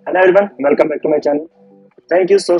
Hello everyone, welcome back to my channel. Thank you so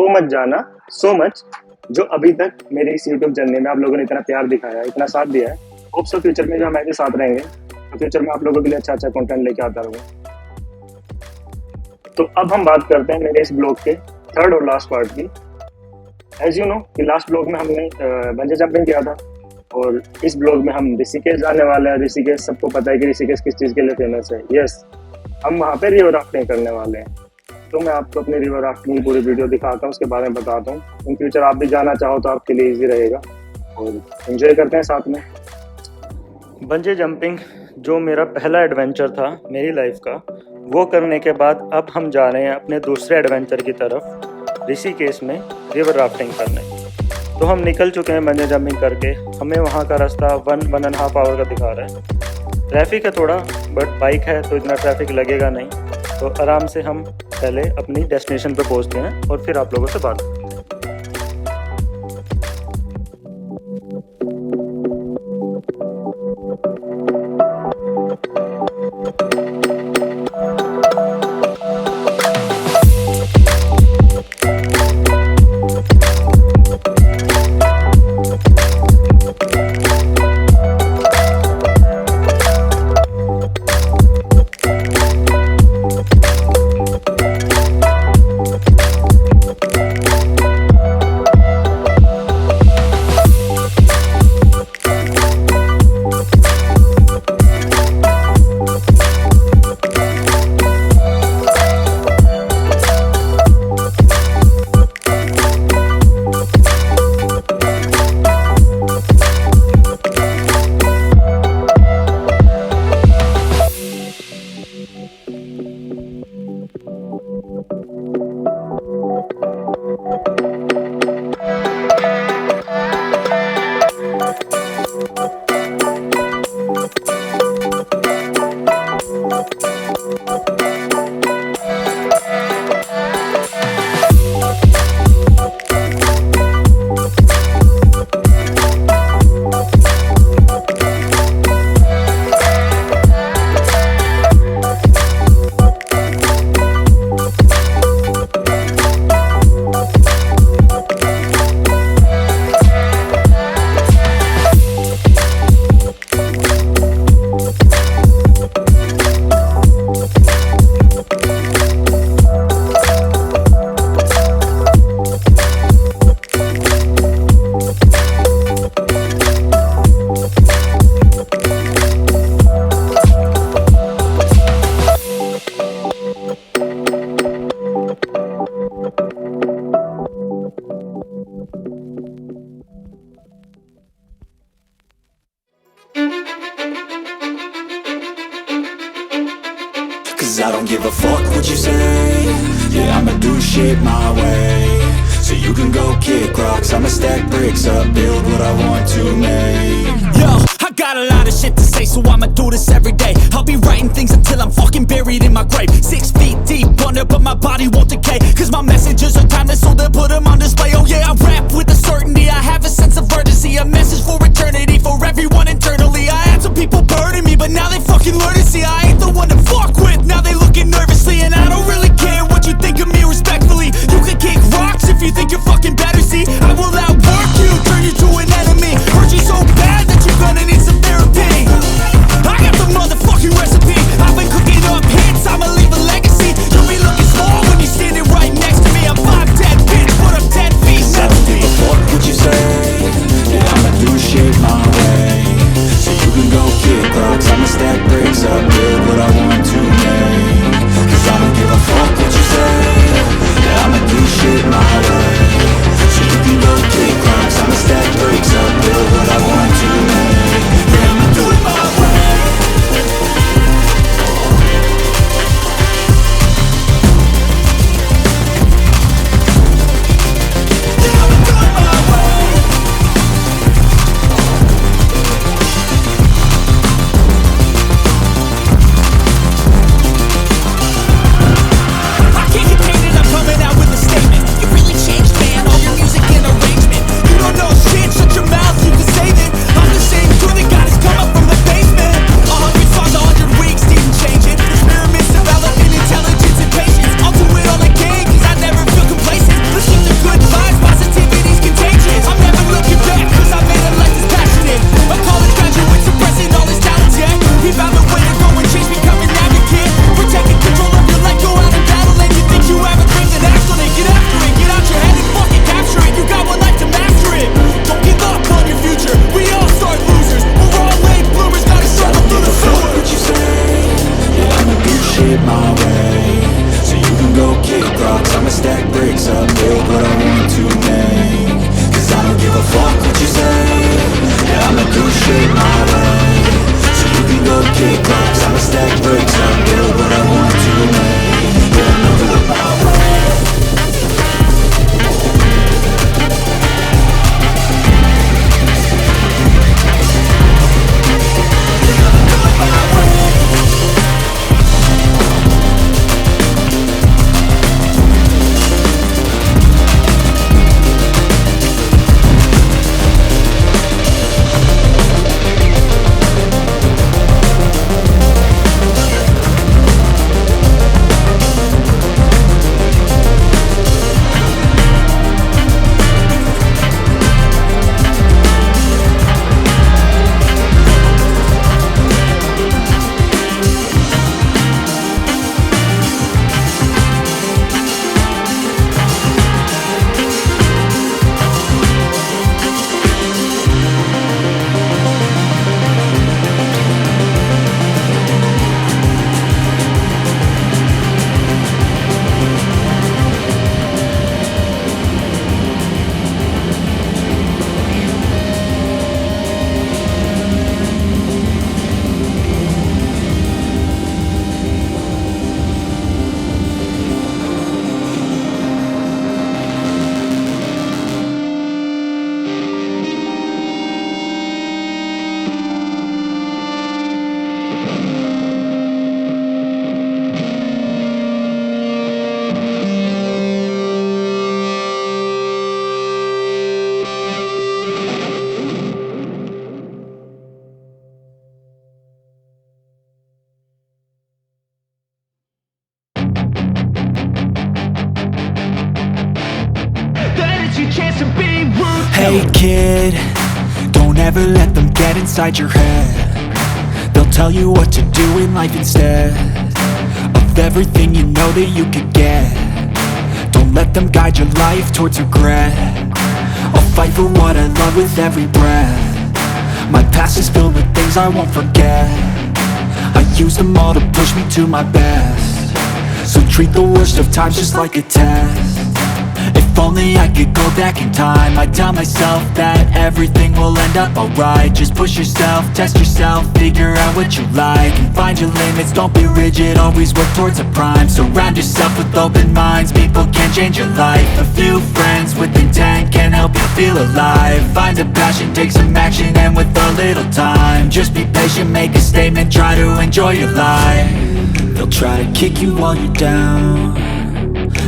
much जाना, so much जो अभी तक मेरी इस यूट्यूब जर्नी में आप लोगों ने इतना प्यार दिखाया है, इतना साथ दिया है। होप सो फ्यूचर में जो हमारे साथ रहेंगे तो फ्यूचर में आप लोगों के लिए अच्छा कंटेंट लेके आता रहूँगा। तो अब हम बात करते हैं मेरे इस ब्लॉग के थर्ड और लास्ट पार्ट की। एज यू नो कि लास्ट ब्लॉग में हमने बंजी जंपिंग किया था और इस ब्लॉग में हम ऋषिकेश जाने वाले हैं। ऋषिकेश सबको पता है कि ऋषिकेश किस चीज़ के लिए फेमस है। यस, हम वहाँ पे रिवर राफ्टिंग करने वाले हैं। तो मैं आपको अपनी रिवर राफ्टिंग की पूरी वीडियो दिखाता हूँ, उसके बारे में बताता हूँ। इन फ्यूचर आप भी जाना चाहो तो आपके लिए इजी रहेगा और एंजॉय करते हैं साथ में। बंजी जंपिंग जो मेरा पहला एडवेंचर था मेरी लाइफ का, वो करने के बाद अब हम जा रहे हैं अपने दूसरे एडवेंचर की तरफ, ऋषिकेश में रिवर राफ्टिंग करने। तो हम निकल चुके हैं बंजी जंपिंग करके। हमें वहाँ का रास्ता 1.5 आवर का दिखा रहा है। ट्रैफिक है थोड़ा, बट बाइक है तो इतना ट्रैफिक लगेगा नहीं। तो आराम से हम पहले अपनी डेस्टिनेशन पे पहुंचते हैं और फिर आप लोगों से बात करते हैं। Cause I don't give a fuck what you say. Yeah, I'ma do shit my way. So you can go kick rocks, I'ma stack bricks up, build what I want to make. Yo, I got a lot of shit to say, so I'ma do this every day. I'll be writing things until I'm fucking buried in my grave. 6 feet deep under, but my body won't decay. Cause my messages are timeless, so they'll put them on display. Oh yeah, I rap with a certainty, I have a sense of urgency. A message for eternity, for everyone internally. I had some people burning me, but now they fucking learn to see I ain't the one to fuck with. Now they looking nervously, and I don't really care what you think of me respectfully. You can kick rocks if you think you're fucking better, see. I will outwork you, turn you to an enemy. Hurt you so bad that you're gonna need some therapy. I got the motherfucking recipe, I've been cooking shit my way. So you can go kick rocks, I'ma stack bricks up, build what I want to make. Cause I don't give a fuck what you say, yeah, I'ma do shit my way. So you can go kick rocks, I'ma stack bricks up, build what I want to make. Yeah, I'ma do it my way. Hey kid, don't ever let them get inside your head. They'll tell you what to do in life instead of everything you know that you could get. Don't let them guide your life towards regret. I'll fight for what I love with every breath. My past is filled with things I won't forget. I use them all to push me to my best. So treat the worst of times just like a test. If only I could go back in time, I'd tell myself that everything will end up alright. Just push yourself, test yourself, figure out what you like, and find your limits, don't be rigid, always work towards a prime. Surround yourself with open minds, people can change your life. A few friends with intent can help you feel alive. Find a passion, take some action, and with a little time, just be patient, make a statement, try to enjoy your life. They'll try to kick you while you're down.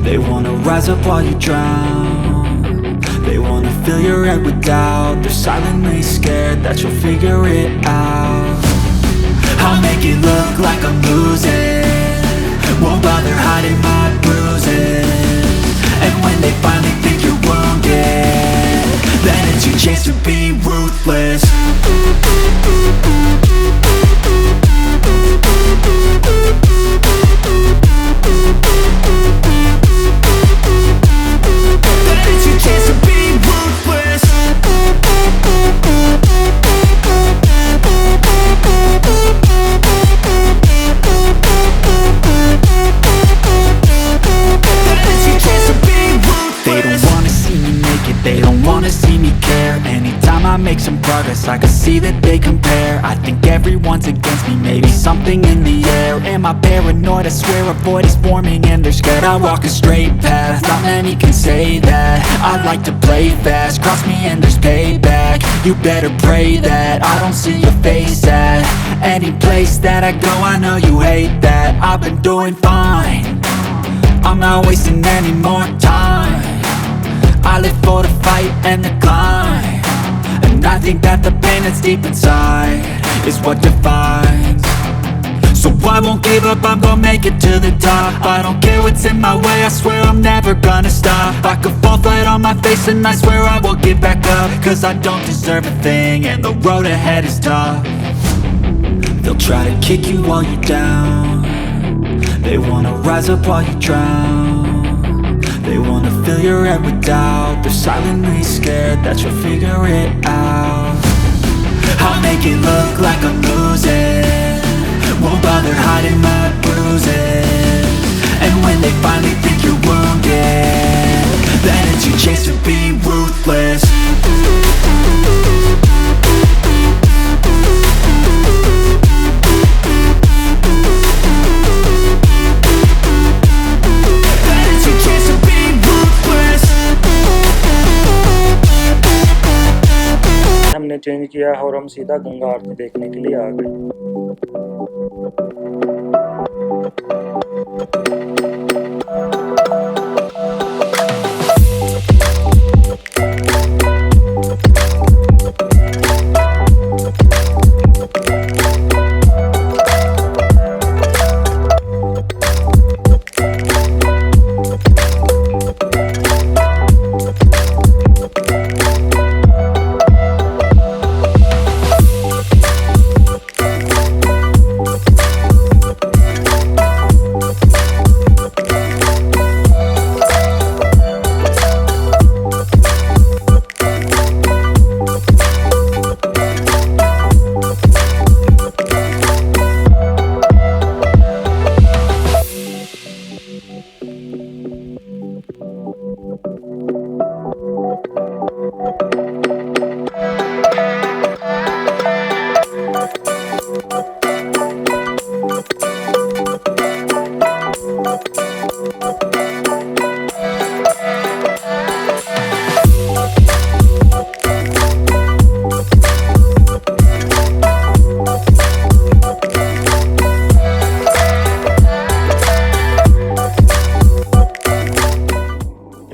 They wanna rise up while you drown. They wanna fill your head with doubt. They're silently scared that you'll figure it out. I'll make it look like I'm losing, won't bother hiding my bruises. And when they finally think you're wounded, then it's your chance to be ruthless. They don't wanna see me care. Anytime I make some progress, I can see that they compare. I think everyone's against me, maybe something in the air. Am I paranoid? I swear a void is forming and they're scared. I walk a straight path, not many can say that. I like to play fast, cross me and there's payback. You better pray that I don't see your face at any place that I go. I know you hate that. I've been doing fine, I'm not wasting any more time. I live for the fight and the climb, and I think that the pain that's deep inside is what defines. So I won't give up, I'm gonna make it to the top. I don't care what's in my way, I swear I'm never gonna stop. I could fall flat on my face and I swear I will get back up, cause I don't deserve a thing and the road ahead is tough. They'll try to kick you while you're down. They wanna rise up while you drown. They wanna fill your head with doubt. They're silently scared that you'll figure it out. I'll make it look like I'm losing, won't bother hiding my bruises. Change किया और हम सीधा गंगा आरती देखने के लिए आ गए।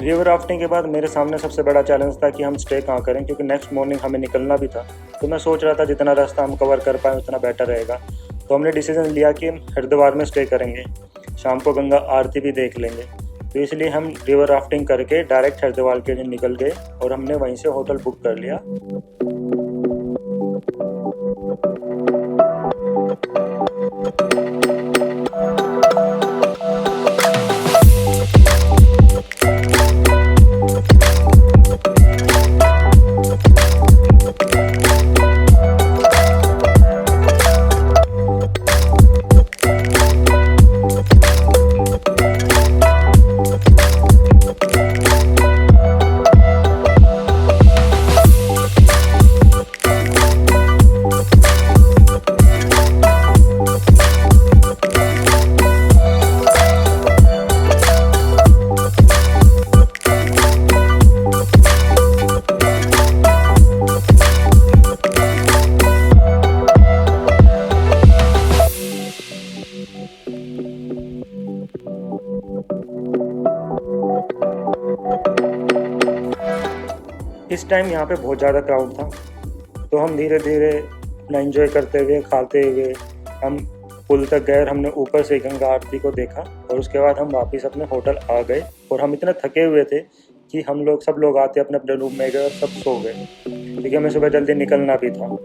River rafting के बाद मेरे सामने सबसे बड़ा चैलेंज था कि हम स्टे कहाँ करें, क्योंकि नेक्स्ट मॉर्निंग हमें निकलना भी था। तो मैं सोच रहा था जितना रास्ता हम कवर कर पाए उतना बेटर रहेगा। तो हमने डिसीजन लिया कि हम हरिद्वार में स्टे करेंगे, शाम को गंगा आरती भी देख लेंगे। तो इसलिए हम रिवर राफ्टिंग करके डायरेक्ट हरिद्वार के लिए निकल गए और हमने वहीं से होटल बुक कर लिया। इस टाइम यहाँ पे बहुत ज़्यादा क्राउड था, तो हम धीरे धीरे एंजॉय करते हुए खाते हुए हम पुल तक गए और हमने ऊपर से गंगा आरती को देखा। और उसके बाद हम वापस अपने होटल आ गए और हम इतने थके हुए थे कि सब लोग आते अपने अपने रूम में गए और सब सो गए, क्योंकि हमें सुबह जल्दी निकलना भी था।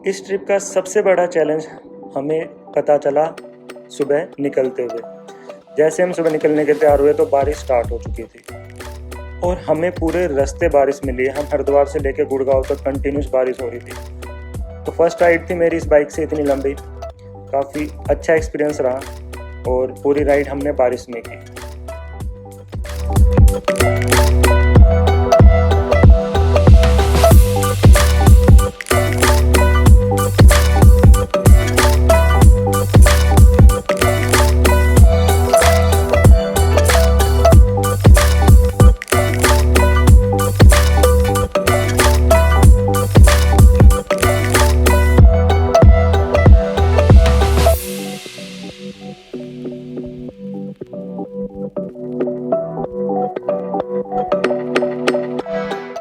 इस ट्रिप का सबसे बड़ा चैलेंज हमें पता चला सुबह निकलते हुए। जैसे हम सुबह निकलने के तैयार हुए तो बारिश स्टार्ट हो चुकी थी और हमें पूरे रास्ते बारिश मिली। हम हरिद्वार से लेकर गुड़गांव तक कंटिन्यूस बारिश हो रही थी। तो फर्स्ट राइड थी मेरी इस बाइक से इतनी लंबी, काफ़ी अच्छा एक्सपीरियंस रहा और पूरी राइड हमने बारिश में की।